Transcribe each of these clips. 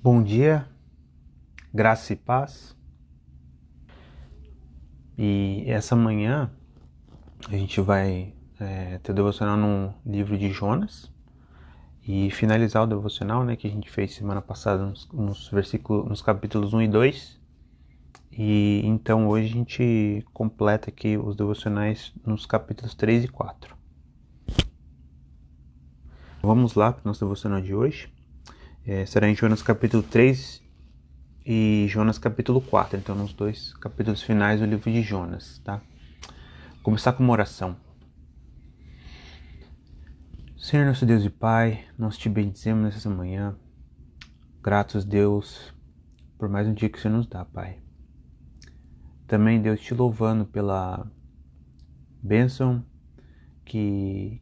Bom dia, graça e paz. E essa manhã a gente vai ter o devocional no livro de Jonas e finalizar o devocional, né, que a gente fez semana passada nos versículos, nos capítulos 1 e 2. E então hoje a gente completa aqui os devocionais nos capítulos 3 e 4. Vamos lá para o nosso devocional de hoje. Será em Jonas capítulo 3 e Jonas capítulo 4, então nos dois capítulos finais do livro de Jonas, tá? Vou começar com uma oração. Senhor nosso Deus e Pai, nós te bendizemos nessa manhã, gratos Deus por mais um dia que o Senhor nos dá, Pai. Também Deus te louvando pela bênção que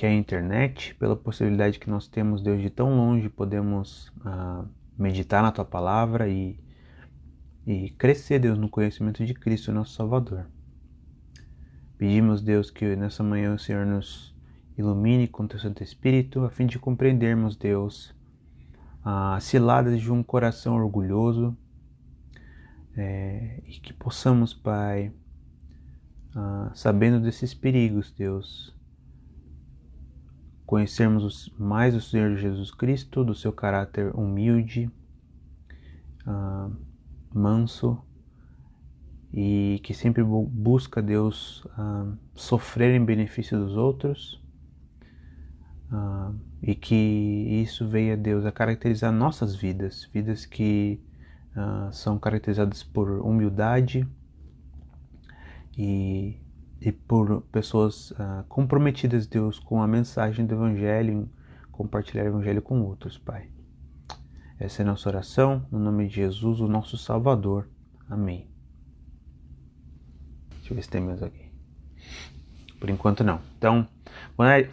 é a internet, pela possibilidade que nós temos, Deus, de tão longe podemos meditar na Tua Palavra e crescer, Deus, no conhecimento de Cristo, nosso Salvador. Pedimos, Deus, que nessa manhã o Senhor nos ilumine com Teu Santo Espírito, a fim de compreendermos, Deus, as ciladas de um coração orgulhoso e que possamos, Pai, sabendo desses perigos, Deus, conhecermos mais o Senhor Jesus Cristo, do seu caráter humilde, manso, e que sempre busca, Deus, sofrer em benefício dos outros, e que isso venha, Deus, a caracterizar nossas vidas que são caracterizadas por humildade e por pessoas comprometidas, Deus, com a mensagem do Evangelho, compartilhar o Evangelho com outros, Pai. Essa é a nossa oração, no nome de Jesus, o nosso Salvador. Amém. Deixa eu ver se tem mais aqui. Por enquanto não. Então,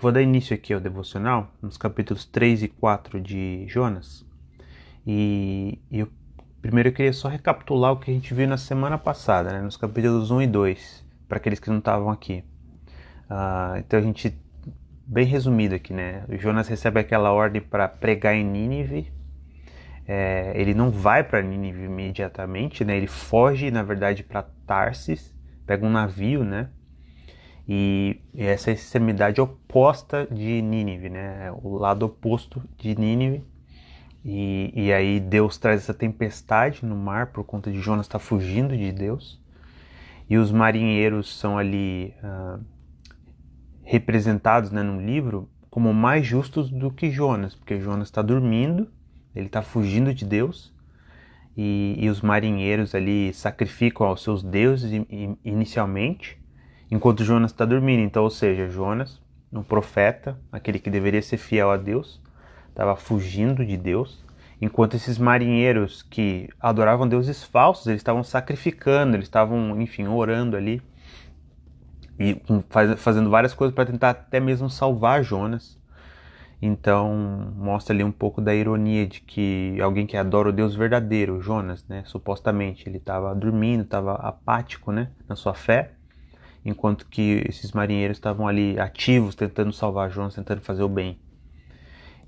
vou dar início aqui ao devocional, nos capítulos 3 e 4 de Jonas. Primeiro eu queria só recapitular o que a gente viu na semana passada, né, nos capítulos 1 e 2, para aqueles que não estavam aqui. Então a gente, bem resumido aqui, né, o Jonas recebe aquela ordem para pregar em Nínive. Ele não vai para Nínive imediatamente, né, ele foge, na verdade, para Tarsis, pega um navio, né, e essa é a extremidade oposta de Nínive, né, o lado oposto de Nínive. E aí Deus traz essa tempestade no mar por conta de Jonas estar fugindo de Deus. E os marinheiros são ali representados, né, no livro como mais justos do que Jonas, porque Jonas está dormindo, ele está fugindo de Deus. E os marinheiros ali sacrificam aos seus deuses inicialmente, enquanto Jonas está dormindo. Então, ou seja, Jonas, um profeta, aquele que deveria ser fiel a Deus, estava fugindo de Deus, enquanto esses marinheiros que adoravam deuses falsos, eles estavam sacrificando, eles estavam, enfim, orando ali e fazendo várias coisas para tentar até mesmo salvar Jonas. Então mostra ali um pouco da ironia de que alguém que adora o Deus verdadeiro, Jonas, né, supostamente ele estava dormindo, estava apático, né, na sua fé, enquanto que esses marinheiros estavam ali ativos, tentando salvar Jonas, tentando fazer o bem.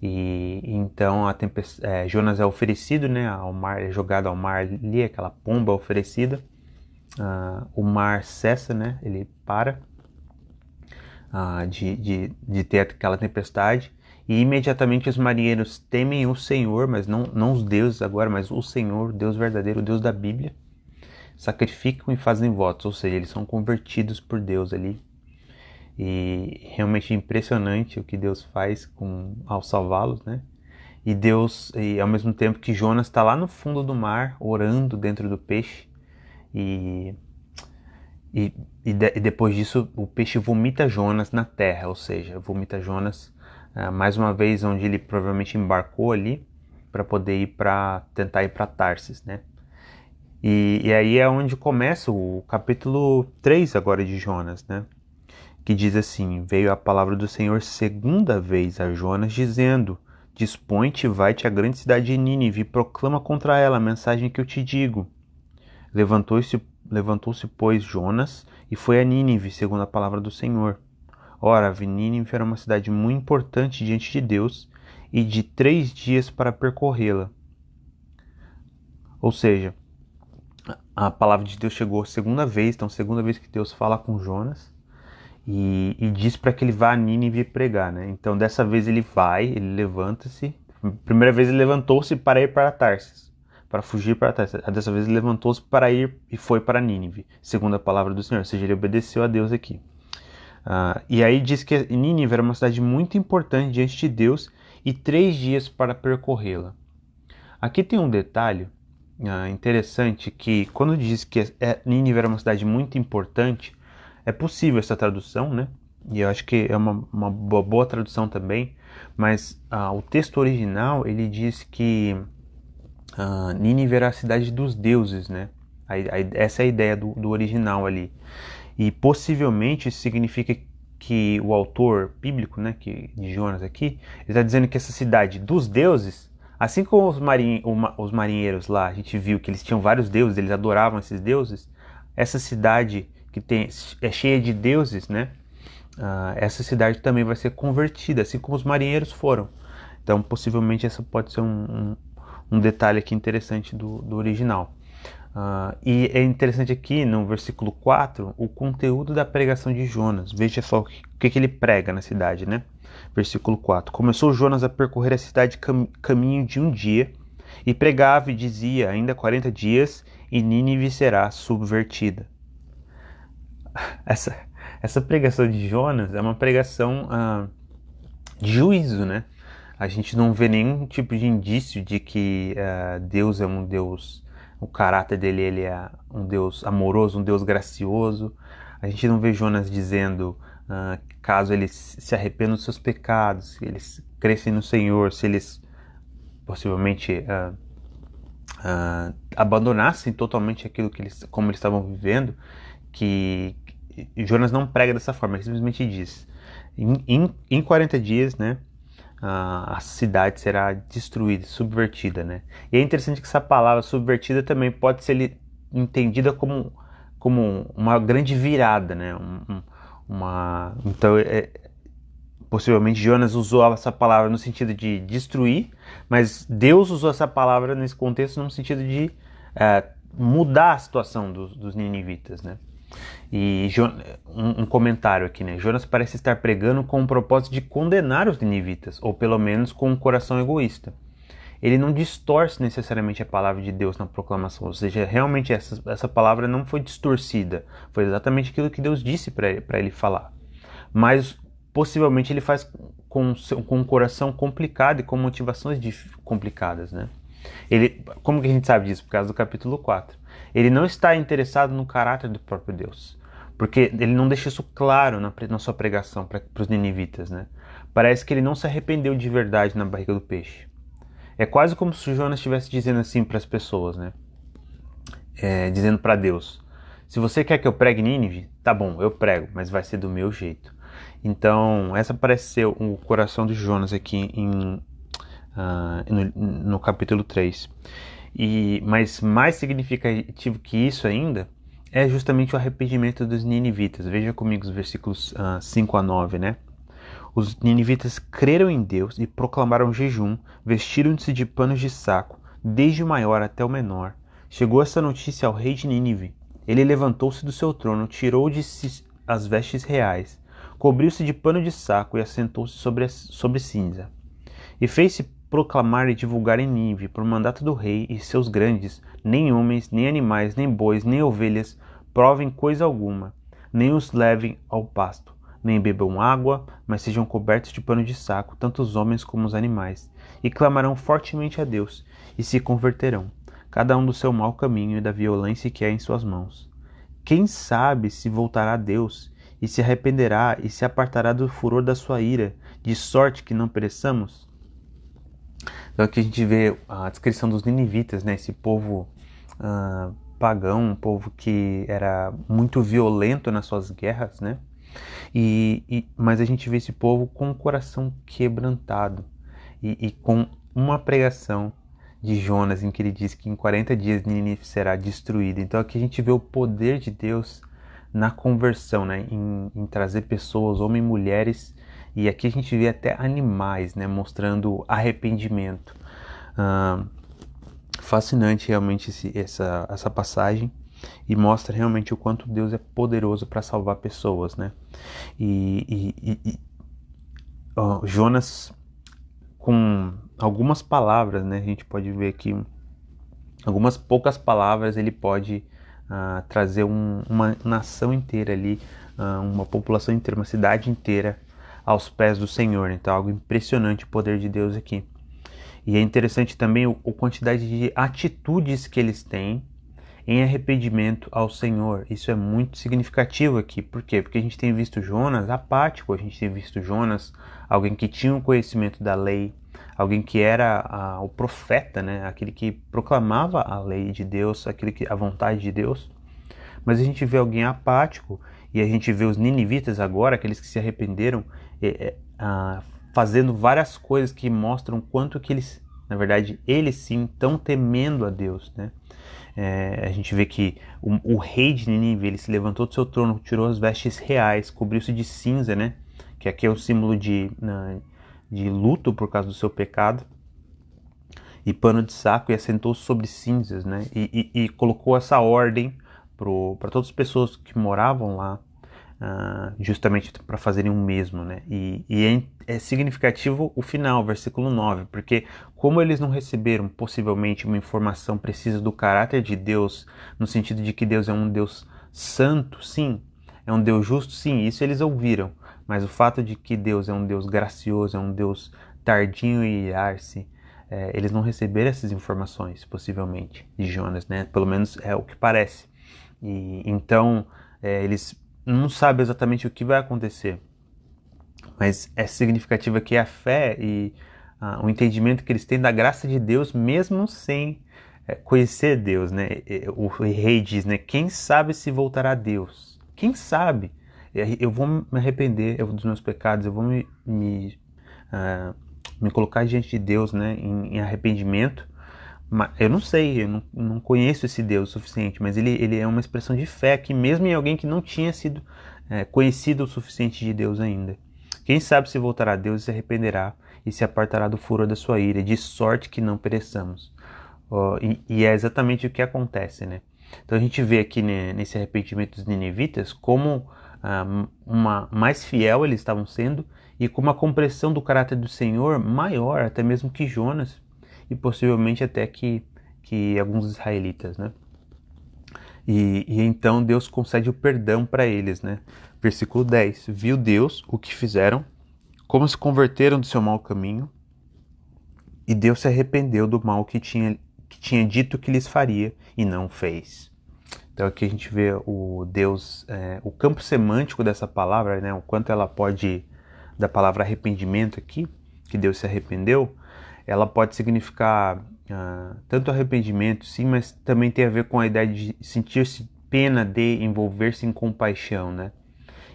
E então Jonas é oferecido, né, ao mar, é jogado ao mar ali, aquela pomba oferecida. O mar cessa, né, ele para de ter aquela tempestade. E imediatamente os marinheiros temem o Senhor, mas não os deuses agora, mas o Senhor, o Deus verdadeiro, o Deus da Bíblia. Sacrificam e fazem votos, ou seja, eles são convertidos por Deus ali. E realmente é impressionante o que Deus faz ao salvá-los, né? E ao mesmo tempo que Jonas está lá no fundo do mar, orando dentro do peixe, e depois disso o peixe vomita Jonas na terra, ou seja, vomita Jonas mais uma vez onde ele provavelmente embarcou ali para poder tentar ir para Tarsis, né? E aí é onde começa o capítulo 3 agora de Jonas, né? Que diz assim: veio a palavra do Senhor segunda vez a Jonas, dizendo: dispõe-te, vai-te à grande cidade de Nínive e proclama contra ela a mensagem que eu te digo. Levantou-se, pois, Jonas e foi a Nínive, segundo a palavra do Senhor. Ora, Nínive era uma cidade muito importante diante de Deus, e de 3 dias para percorrê-la. Ou seja, a palavra de Deus chegou a segunda vez, então segunda vez que Deus fala com Jonas e diz para que ele vá a Nínive pregar, né? Então dessa vez ele vai, ele levanta-se. Primeira vez ele levantou-se para ir para Tarsis, para fugir para Tarsis. Dessa vez ele levantou-se para ir e foi para Nínive, segundo a palavra do Senhor. Ou seja, ele obedeceu a Deus aqui. E aí diz que Nínive era uma cidade muito importante diante de Deus e 3 dias para percorrê-la. Aqui tem um detalhe interessante que quando diz que Nínive era uma cidade muito importante, é possível essa tradução, né? E eu acho que é uma boa tradução também, mas o texto original ele diz que Nínive era a cidade dos deuses, né? Essa é a ideia do original ali. E possivelmente isso significa que o autor bíblico, né, de Jonas aqui, ele está dizendo que essa cidade dos deuses, assim como os marinheiros lá, a gente viu que eles tinham vários deuses, eles adoravam esses deuses, essa cidade que é cheia de deuses, né, essa cidade também vai ser convertida, assim como os marinheiros foram. Então possivelmente essa pode ser um detalhe aqui interessante do original. E é interessante aqui no versículo 4 o conteúdo da pregação de Jonas. Veja só o que ele prega na cidade, né? Versículo 4: Começou Jonas a percorrer a cidade caminho de um dia e pregava e dizia: ainda 40 dias e Nínive será subvertida. Essa pregação de Jonas é uma pregação de juízo, né? A gente não vê nenhum tipo de indício de que Deus é um Deus, o caráter dele ele é um Deus amoroso, um Deus gracioso. A gente não vê Jonas dizendo caso eles se arrependam dos seus pecados, se eles crescem no Senhor, se eles possivelmente abandonassem totalmente aquilo como eles estavam vivendo, que Jonas não prega dessa forma, ele simplesmente diz: em 40 dias, né, a cidade será destruída, subvertida, né? E é interessante que essa palavra subvertida também pode ser entendida como uma grande virada, né? Então, possivelmente Jonas usou essa palavra no sentido de destruir, mas Deus usou essa palavra nesse contexto no sentido de mudar a situação dos ninivitas, né? E um comentário aqui, né? Jonas parece estar pregando com o propósito de condenar os ninivitas, ou pelo menos com um coração egoísta. Ele não distorce necessariamente a palavra de Deus na proclamação, ou seja, realmente essa palavra não foi distorcida, foi exatamente aquilo que Deus disse para ele falar. Mas possivelmente ele faz com um coração complicado e com motivações complicadas, né? Como que a gente sabe disso? Por causa do capítulo 4. Ele não está interessado no caráter do próprio Deus, porque ele não deixa isso claro na sua pregação para os ninivitas, né? Parece que ele não se arrependeu de verdade na barriga do peixe. É quase como se Jonas estivesse dizendo assim para as pessoas, né? Dizendo para Deus: se você quer que eu pregue Nínive, tá bom, eu prego, mas vai ser do meu jeito. Então, essa parece ser o coração de Jonas aqui no capítulo 3. Mas mais significativo que isso ainda é justamente o arrependimento dos ninivitas. Veja comigo os versículos 5 a 9, né? Os ninivitas creram em Deus e proclamaram jejum, vestiram-se de panos de saco, desde o maior até o menor. Chegou essa notícia ao rei de Nínive. Ele levantou-se do seu trono, tirou de si as vestes reais, cobriu-se de pano de saco e assentou-se sobre cinza. E fez-se proclamar e divulgar em Nínive, por mandato do rei e seus grandes: nem homens, nem animais, nem bois, nem ovelhas provem coisa alguma, nem os levem ao pasto, nem bebam água, mas sejam cobertos de pano de saco, tanto os homens como os animais, e clamarão fortemente a Deus, e se converterão, cada um do seu mau caminho e da violência que é em suas mãos. Quem sabe se voltará a Deus, e se arrependerá, e se apartará do furor da sua ira, de sorte que não pereçamos? Então aqui a gente vê a descrição dos ninivitas, né? Esse povo pagão, um povo que era muito violento nas suas guerras, né? Mas a gente vê esse povo com o coração quebrantado e com uma pregação de Jonas em que ele diz que em 40 dias Nínive será destruída. Então aqui a gente vê o poder de Deus na conversão, né? Em trazer pessoas, homens e mulheres, E aqui a gente vê até animais, né, mostrando arrependimento. Fascinante realmente essa passagem, e mostra realmente o quanto Deus é poderoso para salvar pessoas, né? Jonas, com algumas palavras, né, a gente pode ver que algumas poucas palavras ele pode trazer uma nação inteira ali, uma população inteira, uma cidade inteira aos pés do Senhor. Então, algo impressionante o poder de Deus aqui. E é interessante também a quantidade de atitudes que eles têm em arrependimento ao Senhor. Isso é muito significativo aqui. Por quê? Porque a gente tem visto Jonas apático, a gente tem visto Jonas, alguém que tinha um conhecimento da lei, alguém que era o profeta, né? Aquele que proclamava a lei de Deus, a vontade de Deus. Mas a gente vê alguém apático, e a gente vê os ninivitas agora, aqueles que se arrependeram, fazendo várias coisas que mostram quanto que eles, na verdade, eles sim estão temendo a Deus, né? A gente vê que o rei de Nínive, ele se levantou do seu trono, tirou as vestes reais, cobriu-se de cinza, né? Que aqui é um símbolo de luto por causa do seu pecado, e pano de saco, e assentou-se sobre cinzas, né? E colocou essa ordem para todas as pessoas que moravam lá, justamente para fazerem o mesmo, né? E é significativo o final, versículo 9, porque como eles não receberam possivelmente uma informação precisa do caráter de Deus, no sentido de que Deus é um Deus santo, sim, é um Deus justo, sim, isso eles ouviram, mas o fato de que Deus é um Deus gracioso, é um Deus tardio em irar-se, eles não receberam essas informações, possivelmente, de Jonas, né? Pelo menos é o que parece. E então eles não sabem exatamente o que vai acontecer, mas é significativo que a fé e o entendimento que eles têm da graça de Deus, mesmo sem conhecer Deus, né? O rei diz, né? Quem sabe se voltará a Deus? Quem sabe? Eu vou me arrepender dos meus pecados, eu vou me colocar diante de Deus, né? Em arrependimento. Eu não sei, eu não conheço esse Deus o suficiente, mas ele é uma expressão de fé que mesmo em alguém que não tinha sido conhecido o suficiente de Deus ainda. Quem sabe se voltará a Deus e se arrependerá e se apartará do furor da sua ira, de sorte que não pereçamos. E é exatamente o que acontece, né? Então a gente vê aqui, né, nesse arrependimento dos ninivitas como mais fiel eles estavam sendo, e com uma compreensão do caráter do Senhor maior até mesmo que Jonas, e possivelmente até que alguns israelitas, né? E então Deus concede o perdão para eles, né? Versículo 10. Viu Deus o que fizeram, como se converteram do seu mau caminho, e Deus se arrependeu do mal que tinha dito que lhes faria, e não fez. Então aqui a gente vê o Deus, o campo semântico dessa palavra, né? O quanto ela pode, da palavra arrependimento aqui, que Deus se arrependeu, ela pode significar tanto arrependimento, sim, mas também tem a ver com a ideia de sentir-se pena de, envolver-se em compaixão, né?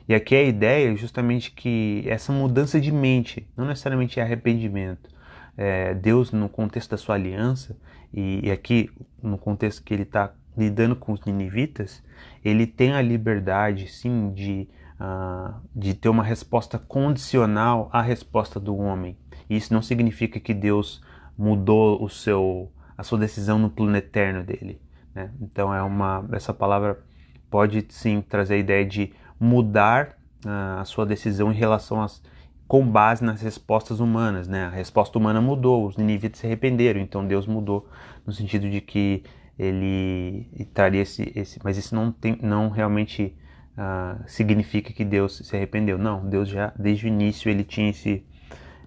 E aqui a ideia é justamente que essa mudança de mente, não necessariamente é arrependimento. Deus, no contexto da sua aliança, e aqui no contexto que ele está lidando com os ninivitas, ele tem a liberdade, sim, de ter uma resposta condicional à resposta do homem. Isso não significa que Deus mudou a sua decisão no plano eterno dele, né? Então essa palavra pode sim trazer a ideia de mudar a sua decisão em relação com base nas respostas humanas, né? A resposta humana mudou, os ninivitas se arrependeram, então Deus mudou no sentido de que ele traria mas isso não realmente significa que Deus se arrependeu. Não, Deus já desde o início ele tinha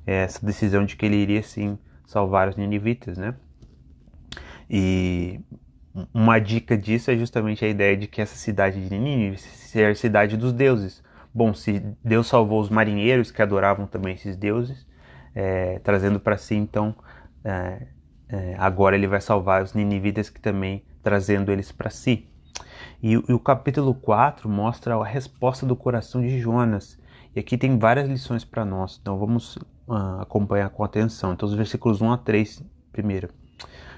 essa decisão de que ele iria sim salvar os ninivitas, né? E uma dica disso é justamente a ideia de que essa cidade de Nínive ser a cidade dos deuses. Bom, se Deus salvou os marinheiros que adoravam também esses deuses, trazendo para si, então, agora ele vai salvar os ninivitas que também trazendo eles para si. E o capítulo 4 mostra a resposta do coração de Jonas. E aqui tem várias lições para nós, então vamos acompanhar com atenção. Então, os versículos 1 a 3, primeiro.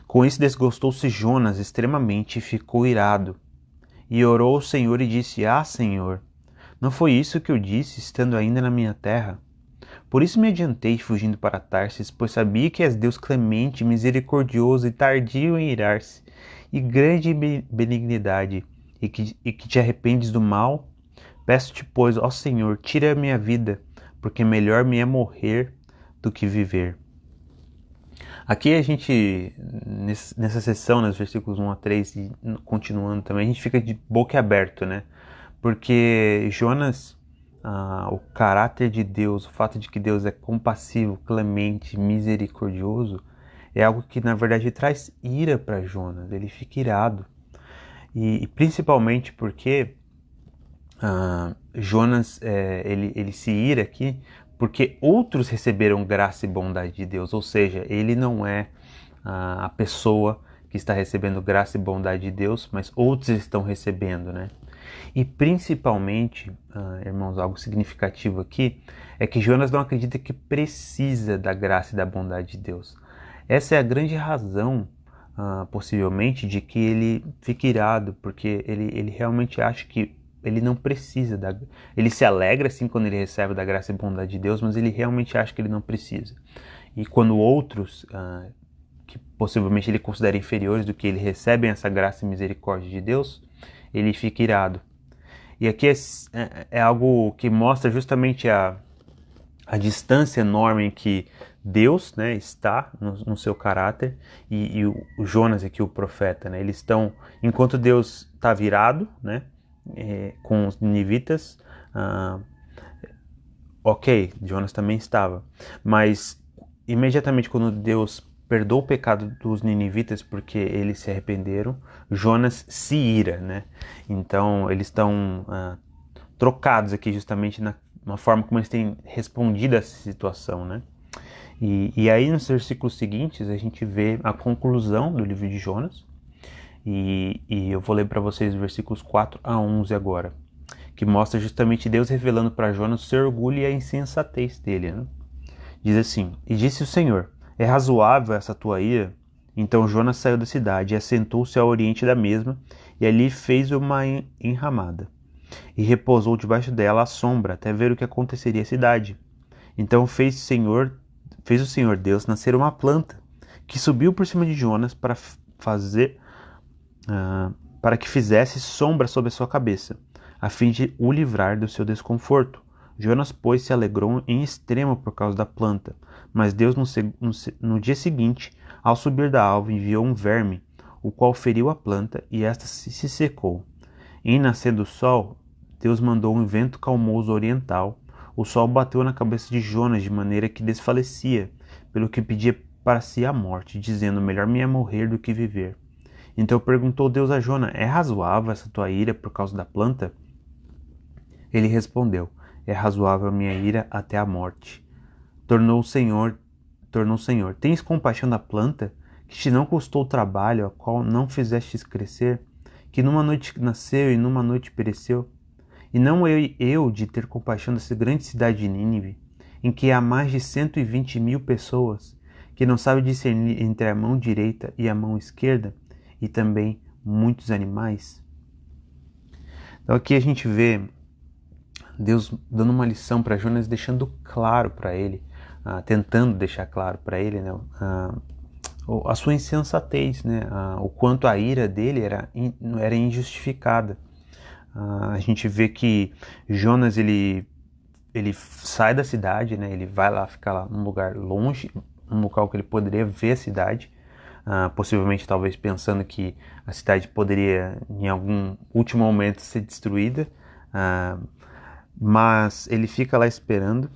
Com isso desgostou-se Jonas extremamente e ficou irado. E orou ao Senhor e disse: Senhor, não foi isso que eu disse, estando ainda na minha terra? Por isso me adiantei fugindo para Tarsis, pois sabia que és Deus clemente, misericordioso e tardio em irar-se, e grande em benignidade, e que te arrependes do mal. Peço-te, pois, ó Senhor, tira a minha vida, porque melhor me é morrer do que viver. Aqui a gente, nessa sessão, nos versículos 1 a 3, e continuando também, a gente fica de boca aberta, né? Porque Jonas, o caráter de Deus, o fato de que Deus é compassivo, clemente, misericordioso, é algo que na verdade traz ira para Jonas, ele fica irado. E principalmente porque Jonas, ele se ira aqui porque outros receberam graça e bondade de Deus, ou seja, ele não é a pessoa que está recebendo graça e bondade de Deus, mas outros estão recebendo, né? E principalmente, irmãos, algo significativo aqui é que Jonas não acredita que precisa da graça e da bondade de Deus. Essa é a grande razão, possivelmente, de que ele fica irado, porque ele realmente acha que ele não precisa ele se alegra assim quando ele recebe da graça e bondade de Deus, mas ele realmente acha que ele não precisa. E quando outros, que possivelmente ele considera inferiores do que ele, recebem essa graça e misericórdia de Deus, ele fica irado. E aqui é algo que mostra justamente a distância enorme em que Deus, né, está no seu caráter e o Jonas aqui, o profeta, né, eles estão, enquanto Deus está virado, né, com os ninivitas, ok, Jonas também estava, mas imediatamente quando Deus perdoa o pecado dos ninivitas porque eles se arrependeram, Jonas se ira, né? Então eles estão trocados aqui justamente na forma como eles têm respondido a essa situação, né? E aí nos versículos seguintes a gente vê a conclusão do livro de Jonas, e eu vou ler para vocês os versículos 4 a 11 agora, que mostra justamente Deus revelando para Jonas o seu orgulho e a insensatez dele, né? Diz assim: E disse o Senhor, é razoável essa tua ira? Então Jonas saiu da cidade e assentou-se ao oriente da mesma, e ali fez uma enramada, e repousou debaixo dela à sombra, até ver o que aconteceria à cidade. Então fez o Senhor Deus nascer uma planta, que subiu por cima de Jonas para que fizesse sombra sobre a sua cabeça, a fim de o livrar do seu desconforto. Jonas, pois, se alegrou em extremo por causa da planta, mas Deus no dia seguinte, ao subir da alva, enviou um verme, o qual feriu a planta, e esta se secou. Em nascendo o sol, Deus mandou um vento calmoso oriental. O sol bateu na cabeça de Jonas de maneira que desfalecia, pelo que pedia para si a morte, dizendo: melhor me é morrer do que viver. Então perguntou Deus a Jonas: é razoável essa tua ira por causa da planta? Ele respondeu: é razoável a minha ira até a morte. Tornou o Senhor: tens compaixão da planta, que te não custou trabalho, a qual não fizestes crescer, que numa noite nasceu e numa noite pereceu? E não eu de ter compaixão dessa grande cidade de Nínive, em que há mais de 120.000 pessoas, que não sabe discernir entre a mão direita e a mão esquerda, e também muitos animais? Então aqui a gente vê Deus dando uma lição para Jonas, deixando claro para ele, tentando deixar claro para ele, né, a sua insensatez, né, o quanto a ira dele era injustificada. A gente vê que Jonas ele sai da cidade, né, ele vai lá ficar lá num lugar longe, num local que ele poderia ver a cidade, possivelmente talvez pensando que a cidade poderia em algum último momento ser destruída, mas ele fica lá esperando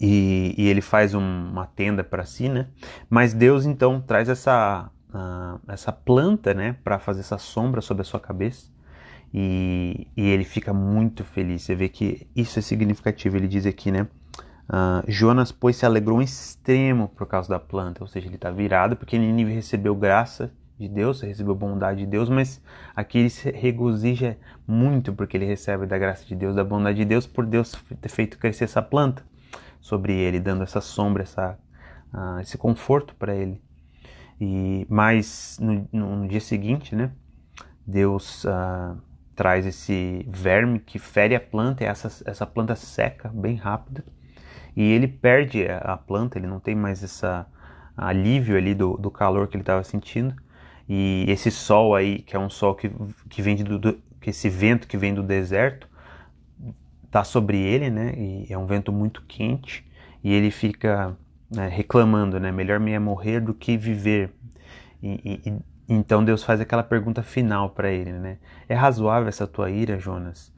e ele faz uma tenda para si, né? Mas Deus então traz essa planta, né, para fazer essa sombra sobre a sua cabeça, e ele fica muito feliz. Você vê que isso é significativo. Ele diz aqui, né? Jonas, pois, se alegrou em extremo por causa da planta, ou seja, ele está virado porque Nínive recebeu graça de Deus, recebeu bondade de Deus, mas aqui ele se regozija muito porque ele recebe da graça de Deus, da bondade de Deus, por Deus ter feito crescer essa planta sobre ele, dando essa sombra, esse conforto para ele. Mas no dia seguinte, né, Deus traz esse verme que fere a planta, e essa planta seca bem rápido, e ele perde a planta, ele não tem mais esse alívio ali do calor que ele estava sentindo, e esse sol aí, que é um sol que vem que esse vento que vem do deserto, tá sobre ele, né, e é um vento muito quente, e ele fica, né, reclamando, né, melhor me é morrer do que viver. Então Deus faz aquela pergunta final para ele, né? É razoável essa tua ira, Jonas?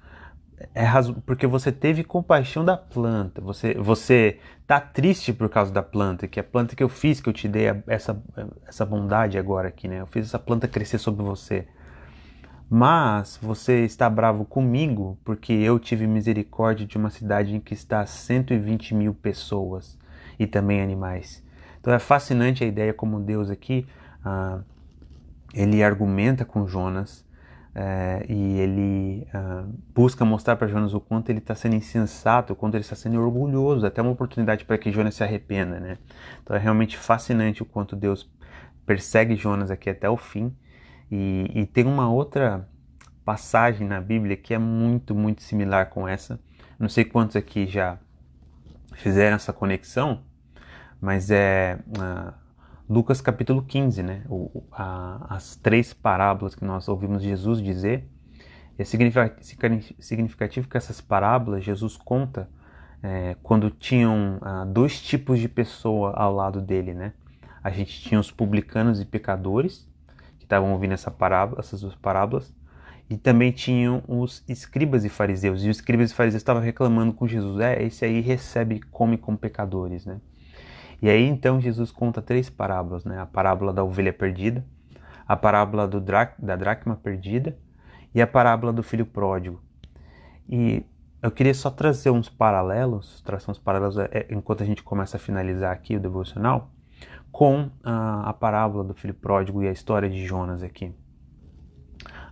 Porque você teve compaixão da planta. Você tá triste por causa da planta, que é a planta que eu fiz, que eu te dei essa bondade agora aqui, né? Eu fiz essa planta crescer sobre você. Mas você está bravo comigo porque eu tive misericórdia de uma cidade em que está 120 mil pessoas e também animais. Então é fascinante a ideia como Deus aqui, ele argumenta com Jonas, e ele busca mostrar para Jonas o quanto ele está sendo insensato, o quanto ele está sendo orgulhoso, até uma oportunidade para que Jonas se arrependa, né? Então é realmente fascinante o quanto Deus persegue Jonas aqui até o fim. E tem uma outra passagem na Bíblia que é muito, muito similar com essa. Não sei quantos aqui já fizeram essa conexão, mas é Lucas capítulo 15, né? As 3 parábolas que nós ouvimos Jesus dizer. É significativo que essas parábolas Jesus conta quando tinham 2 tipos de pessoa ao lado dele, né? A gente tinha os publicanos e pecadores, que estavam ouvindo essas 2 parábolas, e também tinham os escribas e fariseus. E os escribas e fariseus estavam reclamando com Jesus: esse aí come com pecadores, né? E aí então Jesus conta 3 parábolas, né? A parábola da ovelha perdida, a parábola da dracma perdida e a parábola do filho pródigo. E eu queria só trazer uns paralelos, enquanto a gente começa a finalizar aqui o devocional, com a parábola do filho pródigo e a história de Jonas aqui.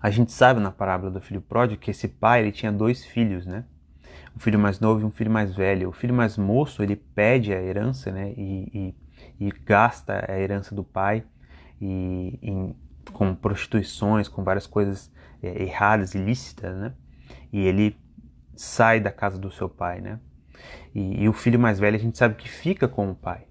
A gente sabe na parábola do filho pródigo que esse pai ele tinha 2 filhos, né? Um filho mais novo e um filho mais velho. O filho mais moço, ele pede a herança, né? E gasta a herança do pai com prostituições, com várias coisas erradas, ilícitas, né? E ele sai da casa do seu pai, né? E o filho mais velho a gente sabe que fica com o pai.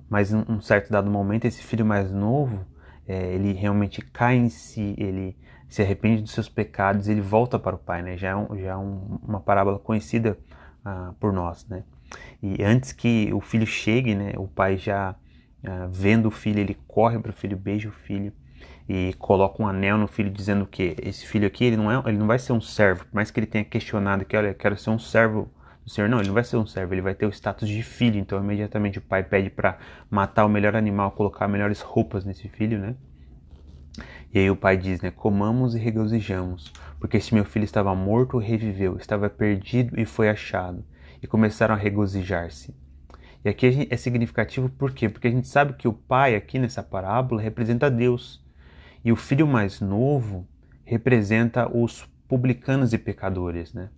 Mas em um certo dado momento, esse filho mais novo, ele realmente cai em si, ele se arrepende dos seus pecados, ele volta para o pai, né? Já é uma parábola conhecida por nós, né? E antes que o filho chegue, né, o pai já vendo o filho, ele corre para o filho, beija o filho e coloca um anel no filho, dizendo que esse filho aqui ele não vai ser um servo, por mais que ele tenha questionado que, olha, eu quero ser um servo do Senhor. Não, ele não vai ser um servo, ele vai ter o status de filho. Então imediatamente o pai pede para matar o melhor animal, colocar melhores roupas nesse filho, né? E aí o pai diz, né, comamos e regozijamos, porque este meu filho estava morto e reviveu, estava perdido e foi achado. E começaram a regozijar-se. E aqui é significativo por quê? Porque a gente sabe que o pai aqui nessa parábola representa Deus. E o filho mais novo representa os publicanos e pecadores, né?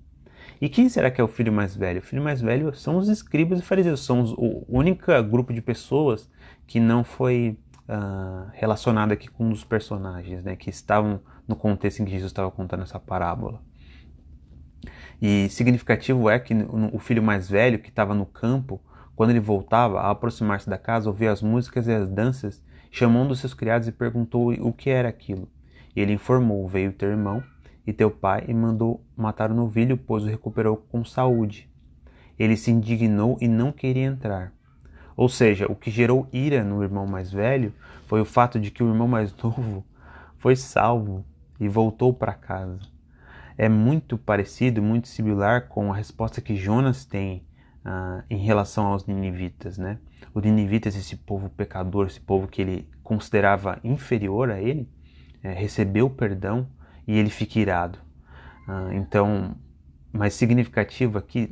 E quem será que é o filho mais velho? O filho mais velho são os escribas e fariseus, são o único grupo de pessoas que não foi relacionado aqui com um dos personagens, né, que estavam no contexto em que Jesus estava contando essa parábola. E significativo é que o filho mais velho, que estava no campo, quando ele voltava, ao aproximar-se da casa, ouvia as músicas e as danças, chamou um dos seus criados e perguntou o que era aquilo. E ele informou: veio teu irmão e teu pai e mandou matar o novilho, pois o recuperou com saúde. Ele se indignou e não queria entrar. Ou seja, o que gerou ira no irmão mais velho foi o fato de que o irmão mais novo foi salvo e voltou para casa. É muito parecido, muito similar com a resposta que Jonas tem em relação aos ninivitas, né? Os ninivitas, esse povo pecador, esse povo que ele considerava inferior a ele, recebeu perdão e ele fica irado. Então, mais significativo aqui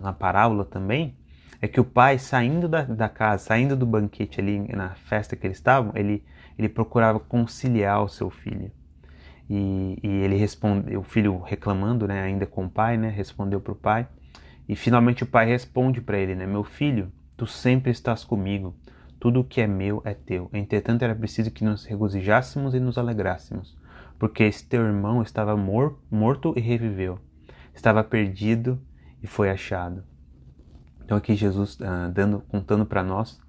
na parábola também é que o pai, saindo da casa, saindo do banquete ali na festa que eles estavam, ele procurava conciliar o seu filho. E ele respondeu, o filho reclamando, né, ainda com o pai, né, respondeu para o pai. E finalmente o pai responde para ele, né, meu filho, tu sempre estás comigo, tudo o que é meu é teu. Entretanto, era preciso que nos regozijássemos e nos alegrássemos, porque esse teu irmão estava morto e reviveu, estava perdido e foi achado. Então aqui Jesus contando para nós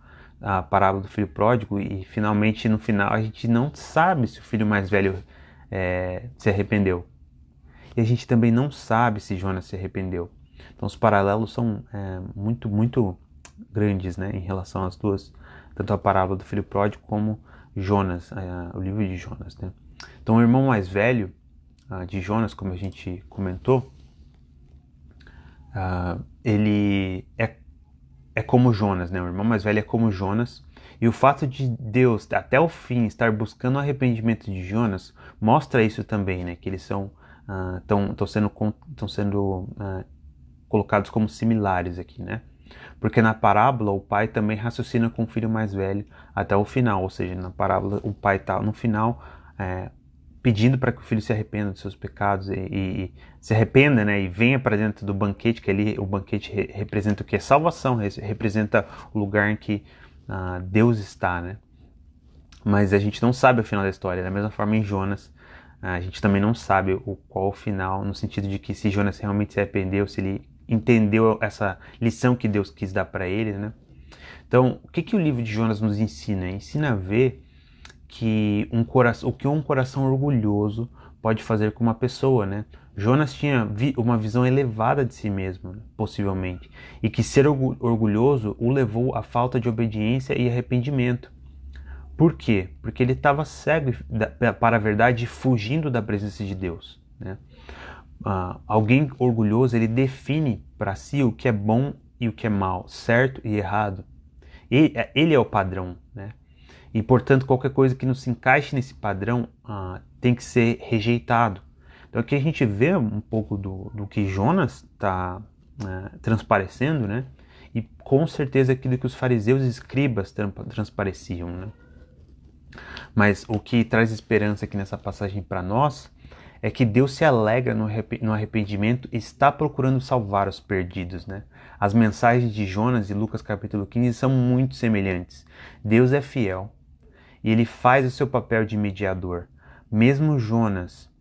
a parábola do filho pródigo, e finalmente no final a gente não sabe se o filho mais velho se arrependeu. E a gente também não sabe se Jonas se arrependeu. Então os paralelos são muito, muito grandes, né, em relação às duas, tanto a parábola do filho pródigo como Jonas, o livro de Jonas, né? Então o irmão mais velho de Jonas, como a gente comentou, ele é como Jonas, né? O irmão mais velho é como Jonas. E o fato de Deus, até o fim, estar buscando o arrependimento de Jonas, mostra isso também, né? Que eles estão sendo colocados como similares aqui, né? Porque na parábola o pai também raciocina com o filho mais velho até o final. Ou seja, na parábola o pai está no final pedindo para que o filho se arrependa dos seus pecados e se arrependa, né, e venha para dentro do banquete, que ali o banquete representa o que? Salvação, representa o lugar em que Deus está, né? Mas a gente não sabe o final da história. Da mesma forma em Jonas, a gente também não sabe qual o final, no sentido de que se Jonas realmente se arrependeu, se ele entendeu essa lição que Deus quis dar para ele, né? Então, o que o livro de Jonas nos ensina? Ensina a ver que o que um coração orgulhoso pode fazer com uma pessoa, né? Jonas tinha uma visão elevada de si mesmo, né? Possivelmente, e que ser orgulhoso o levou à falta de obediência e arrependimento. Por quê? Porque ele estava cego para a verdade e fugindo da presença de Deus, né? Alguém orgulhoso, ele define para si o que é bom e o que é mal, certo e errado. Ele é o padrão, né? E, portanto, qualquer coisa que não se encaixe nesse padrão tem que ser rejeitado. Então aqui a gente vê um pouco do que Jonas está transparecendo, né? E com certeza aquilo que os fariseus e escribas transpareciam, né? Mas o que traz esperança aqui nessa passagem para nós é que Deus se alegra no arrependimento e está procurando salvar os perdidos, né? As mensagens de Jonas e Lucas capítulo 15 são muito semelhantes. Deus é fiel e ele faz o seu papel de mediador. Mesmo Jonas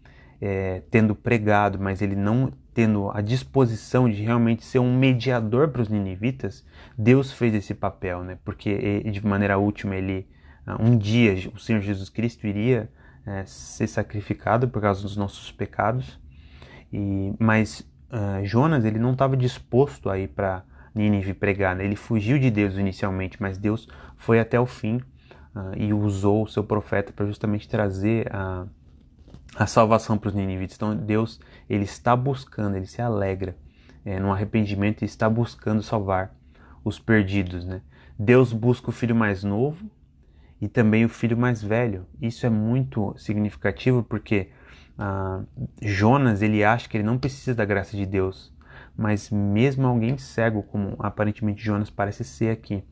tendo pregado, mas ele não tendo a disposição de realmente ser um mediador para os ninivitas, Deus fez esse papel, né? Porque de maneira última um dia o Senhor Jesus Cristo iria ser sacrificado por causa dos nossos pecados, mas Jonas ele não estava disposto a ir para Nínive pregar, né? Ele fugiu de Deus inicialmente, mas Deus foi até o fim e usou o seu profeta para justamente trazer a salvação para os ninivitas. Então Deus ele está buscando, ele se alegra no arrependimento e está buscando salvar os perdidos, né? Deus busca o filho mais novo e também o filho mais velho. Isso é muito significativo porque Jonas ele acha que ele não precisa da graça de Deus, mas mesmo alguém cego, como aparentemente Jonas parece ser aqui,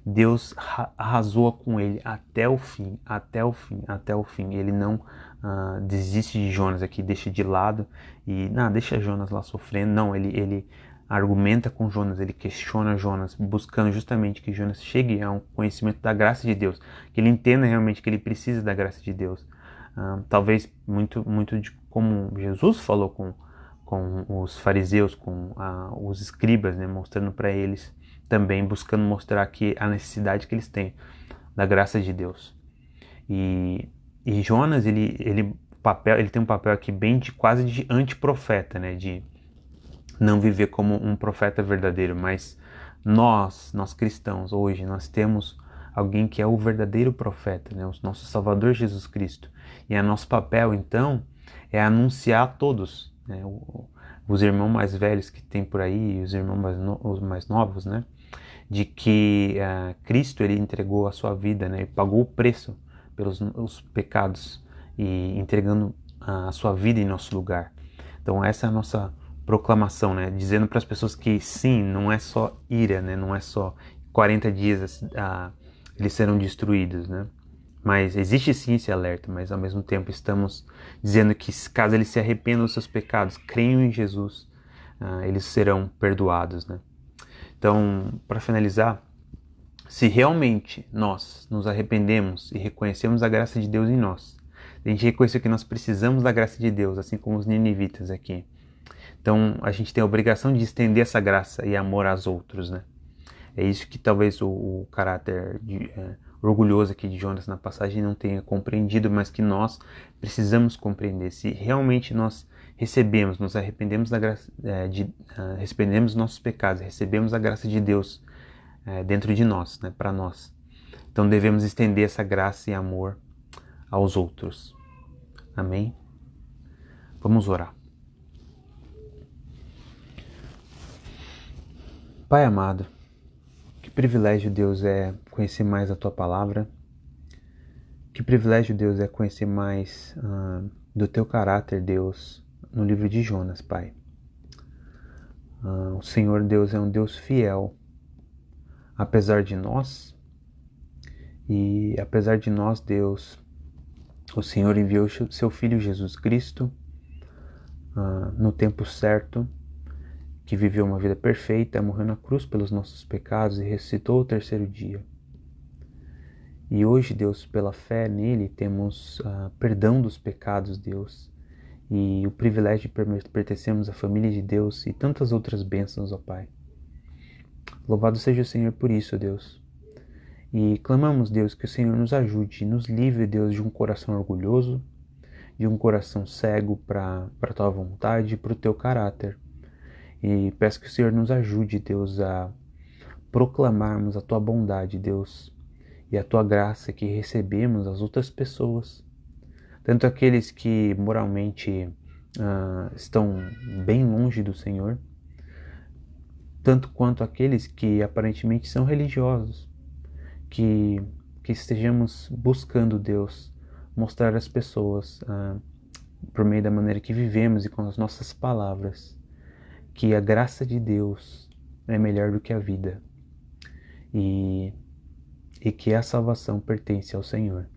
Deus arrasou com ele até o fim, até o fim, até o fim. Ele não desiste de Jonas aqui, deixa de lado e deixa Jonas lá sofrendo. Não, ele argumenta com Jonas, ele questiona Jonas, buscando justamente que Jonas chegue a um conhecimento da graça de Deus, que ele entenda realmente que ele precisa da graça de Deus. Talvez muito, muito de como Jesus falou com os fariseus, com os escribas, né, mostrando para eles também, buscando mostrar que a necessidade que eles têm da graça de Deus. E Jonas, ele tem um papel aqui bem quase de antiprofeta, né, de não viver como um profeta verdadeiro, mas nós cristãos, hoje, nós temos alguém que é o verdadeiro profeta, né, o nosso Salvador Jesus Cristo. E nosso papel, então, é anunciar a todos, né, os irmãos mais velhos que tem por aí, os irmãos os mais novos, né, de que Cristo ele entregou a sua vida, né, e pagou o preço pelos os pecados e entregando a sua vida em nosso lugar. Então essa é a nossa proclamação, né, dizendo para as pessoas que sim, não é só ira, né, não é só 40 dias eles serão destruídos, né, mas existe sim esse alerta, mas ao mesmo tempo estamos dizendo que caso eles se arrependam dos seus pecados, creiam em Jesus, eles serão perdoados, né. Então, para finalizar, se realmente nós nos arrependemos e reconhecemos a graça de Deus em nós, a gente reconhecer que nós precisamos da graça de Deus, assim como os ninivitas aqui, Então a gente tem a obrigação de estender essa graça e amor aos outros, né? É isso que talvez o caráter orgulhoso aqui de Jonas na passagem não tenha compreendido, mas que nós precisamos compreender. Se realmente nós recebemos, nos arrependemos da graça, arrependemos nossos pecados, recebemos a graça de Deus dentro de nós, né, para nós. Então devemos estender essa graça e amor aos outros. Amém? Vamos orar. Pai amado, que privilégio, Deus, é conhecer mais a Tua Palavra. Que privilégio, Deus, é conhecer mais do Teu caráter, Deus, no livro de Jonas, Pai. O Senhor, Deus, é um Deus fiel, apesar de nós. E apesar de nós, Deus, o Senhor enviou Seu Filho Jesus Cristo no tempo certo, que viveu uma vida perfeita, morreu na cruz pelos nossos pecados e ressuscitou ao terceiro dia. E hoje, Deus, pela fé nele, temos perdão dos pecados, Deus, e o privilégio de pertencermos à família de Deus e tantas outras bênçãos, ó Pai. Louvado seja o Senhor por isso, Deus. E clamamos, Deus, que o Senhor nos ajude, nos livre, Deus, de um coração orgulhoso, de um coração cego para a Tua vontade e para o Teu caráter. E peço que o Senhor nos ajude, Deus, a proclamarmos a Tua bondade, Deus, e a Tua graça que recebemos às outras pessoas. Tanto aqueles que moralmente estão bem longe do Senhor, tanto quanto aqueles que aparentemente são religiosos. Que estejamos buscando, Deus, mostrar às pessoas, por meio da maneira que vivemos e com as nossas palavras, que a graça de Deus é melhor do que a vida e que a salvação pertence ao Senhor.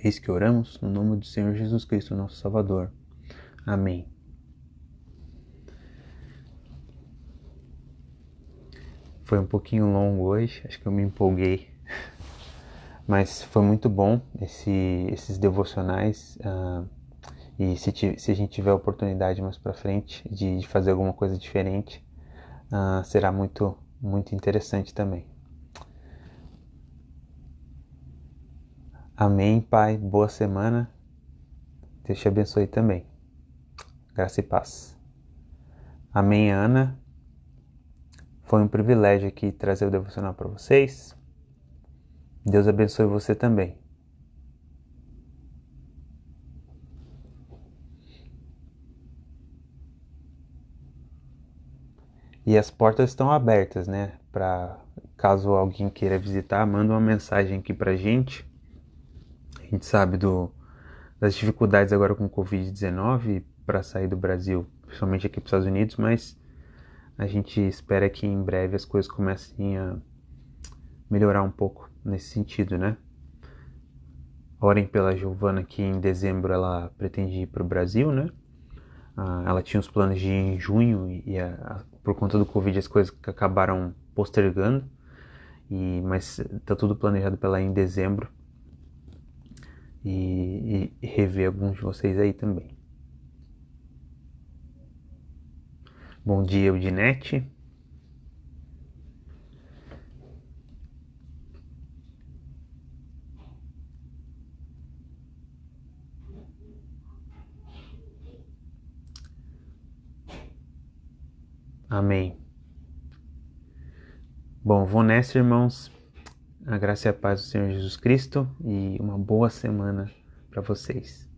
É isso que oramos no nome do Senhor Jesus Cristo, nosso Salvador. Amém. Foi um pouquinho longo hoje, acho que eu me empolguei, mas foi muito bom esses devocionais. E se a gente tiver oportunidade mais para frente de fazer alguma coisa diferente, será muito, muito interessante também. Amém, Pai. Boa semana. Deus te abençoe também. Graça e paz. Amém, Ana. Foi um privilégio aqui trazer o devocional para vocês. Deus abençoe você também. E as portas estão abertas, né? Para caso alguém queira visitar, manda uma mensagem aqui pra gente. A gente sabe das dificuldades agora com o Covid-19 para sair do Brasil, principalmente aqui para os Estados Unidos, mas a gente espera que em breve as coisas comecem a melhorar um pouco nesse sentido, né? Orem pela Giovana, que em dezembro ela pretende ir para o Brasil, né? Ela tinha os planos de ir em junho e por conta do Covid as coisas acabaram postergando, mas está tudo planejado para ela ir em dezembro e rever alguns de vocês aí também. Bom dia, Eudinete. Amém. Bom, vou nessa, irmãos. A graça e a paz do Senhor Jesus Cristo e uma boa semana para vocês.